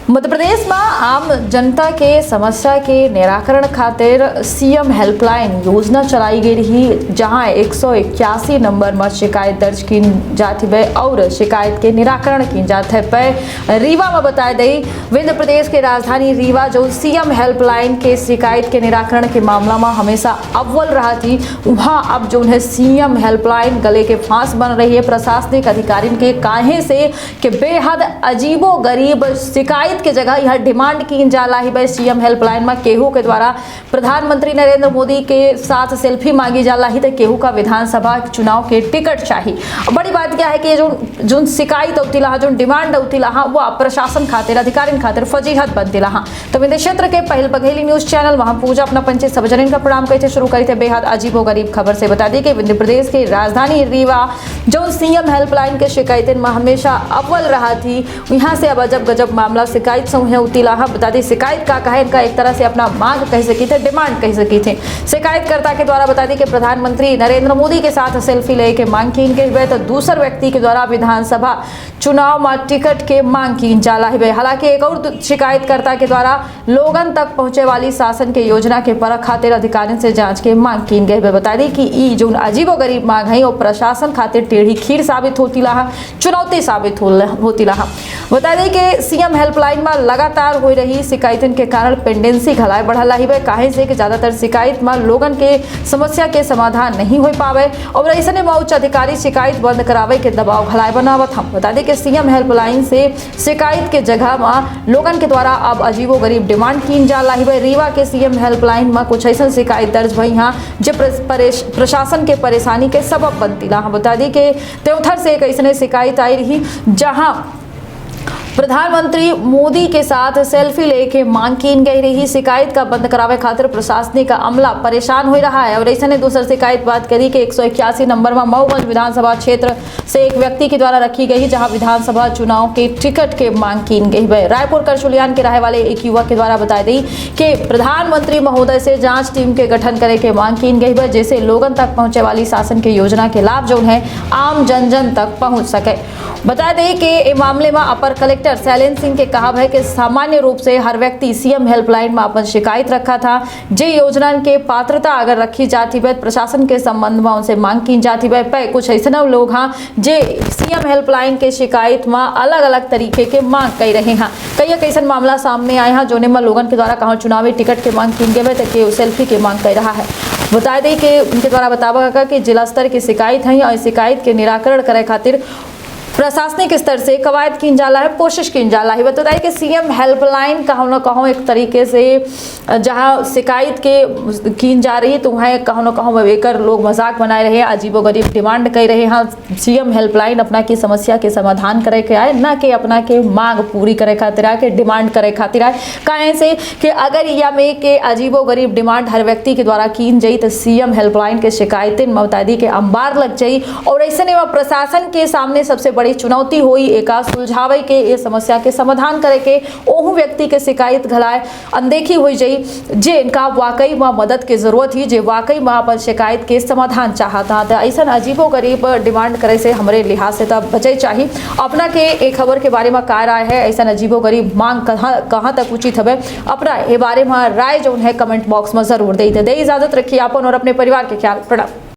मध्य प्रदेश में आम जनता के समस्या के निराकरण खातिर सीएम हेल्पलाइन योजना चलाई गई रही, जहां 181 नंबर में शिकायत दर्ज की जाती है और शिकायत के निराकरण की जाते पे रीवा में बताया गई। मध्य प्रदेश के राजधानी रीवा जो सीएम हेल्पलाइन के शिकायत के निराकरण के मामला में हमेशा अव्वल रहा थी, वहां अब जो है सीएम हेल्पलाइन गले के फांस बन रही है। प्रशासनिक अधिकारी के काहे से कि बेहद अजीबो गरीब शिकायत के जगह यह डिमांड की जाला ही भाई सीएम हेल्पलाइन में केहू के द्वारा प्रधानमंत्री नरेंद्र मोदी के साथ सेल्फी मांगी जाला ही तो केहू का विधानसभा चुनाव के टिकट चाहिए। बड़ी बात क्या है कि जो शिकायत होती रहा, जो डिमांड होती रहा, वो प्रशासन खातिर अधिकारी खातिर फजीहत बनती रहा। तो विंध्य क्षेत्र के पहल बघेली न्यूज चैनल वहां पूजा अपना पंचे सबजन का प्रणाम कहते शुरू करी थे बेहद अजीबो गरीब खबर से। बता दी कि विंध्य प्रदेश के राजधानी रीवा जो सीएम हेल्पलाइन के शिकायतें में हमेशा अव्वल रहा थी, यहाँ से अब अजब गजब मामला शिकायत समूह उतीला। बता दी शिकायत का कहे इनका एक तरह से अपना मांग कह सकी थे, डिमांड कह सकी थे। शिकायतकर्ता के द्वारा बता दी कि प्रधानमंत्री नरेंद्र मोदी के साथ सेल्फी लेके मांग की गई है, तो दूसर व्यक्ति के द्वारा विधानसभा चुनाव में टिकट के मांग की जाला है। हालांकि एक और शिकायतकर्ता के द्वारा लोगन तक पहुंचे वाली शासन के योजना के परख खातिर अधिकारियों से जांच के मांग की गई है। बता दी कि ई जो अजीबो गरीब मांग है वो प्रशासन खातिर टेढ़ी खीर साबित होती रहा, चुनौती साबित होती रहा। बता दें कि सीएम हेल्पलाइन में लगातार हो रही शिकायतों के कारण पेंडेंसी घलाए बढ़ल रही है, काहे से कि ज्यादातर शिकायत में लोगन के समस्या के समाधान नहीं हो पावे और ऐसे में उच्च अधिकारी शिकायत बंद करावे के दबाव घलाए बनावत हम। बता दें कि सीएम हेल्पलाइन से शिकायत के जगह में लोगन के द्वारा अब अजीबो गरीब डिमांड की जाला है। रीवा के सीएम हेल्पलाइन में कुछ ऐसा शिकायत दर्ज भई यहाँ जो प्रशासन के परेशानी के सबब बनती रहा। बता दी कि देवथर से एक ऐसे शिकायत आई रही जहां प्रधानमंत्री मोदी के साथ सेल्फी लेके मांग की गई रही। शिकायत का बंद करावे खातिर प्रशासनिक अमला परेशान हो रहा है और ऐसे ने दूसरी शिकायत बात करी कि 181 नंबर में मऊगंज विधानसभा क्षेत्र से एक व्यक्ति के द्वारा रखी गई, जहां विधानसभा चुनाव के टिकट के मांग की गई है। रायपुर करचुलियान के रहने वाले एक युवक के द्वारा बताई दी कि प्रधानमंत्री महोदय से जांच टीम के गठन करे के मांग की गई है, जैसे लोगन तक पहुंचे वाली शासन के योजना के लाभ जो है आम जन जन तक पहुंच सके। बता दें कि इस मामले में अपर कलेक्टर शैलेन सिंह के कहा है कि सामान्य रूप से हर व्यक्ति सीएम हेल्पलाइन में अपन शिकायत रखा था, जे योजना के पात्रता अगर रखी जाती है प्रशासन के संबंध में उनसे मांग की जाती है। पे कुछ ऐसे लोग हाँ जे सीएम हेल्पलाइन के शिकायत में अलग अलग तरीके के मांग कर रहे हैं। कई कैसे मामला सामने आए हैं जोने में लोगन के द्वारा कहा चुनावी टिकट के मांग की गई है, सेल्फी के मांग कर रहा है। बता दें कि उनके द्वारा बतावा कि जिला स्तर की शिकायत है और शिकायत के निराकरण करे खातिर प्रशासनिक स्तर से कवायद की जाला है, कोशिश की जाला है। बताइए कि सीएम हेल्पलाइन कहूँ न कहूँ एक तरीके से जहाँ शिकायत के की जा रही है तो वहाँ कहूँ न कहूँ बेकर लोग मजाक बनाए रहे हैं, अजीबो गरीब डिमांड कर रहे हैं। सीएम हेल्पलाइन अपना की समस्या के समाधान करे के आए, ना कि अपना के मांग पूरी करे खातिर आए, के डिमांड करे खातिर आए। कहें से कि अगर या में के अजीबो गरीब डिमांड हर व्यक्ति के द्वारा की जाई तो सीएम हेल्पलाइन के शिकायतें ममतादी के अंबार लग जाई और ऐसे ने प्रशासन के सामने सबसे बड़ी चुनौती हुई एक सुलझावे के ये समस्या के समाधान करे के ओहू व्यक्ति के शिकायत घलाए अनदेखी हो जाई जे इनका वाकई में मदद की जरूरत ही, जे वाकई में अपन शिकायत के समाधान चाहता। तो ऐसा अजीबो गरीब डिमांड करे से हमारे लिहाज से तब बचे चाहिए। अपना के एक खबर के बारे में क्या राय है, ऐसा अजीबो गरीब मांग कहाँ तक उचित है, अपना ये बारे में राय जो है कमेंट बॉक्स में जरूर दे इजाजत रखिए अपन और अपने परिवार के ख्याल। प्रणाम।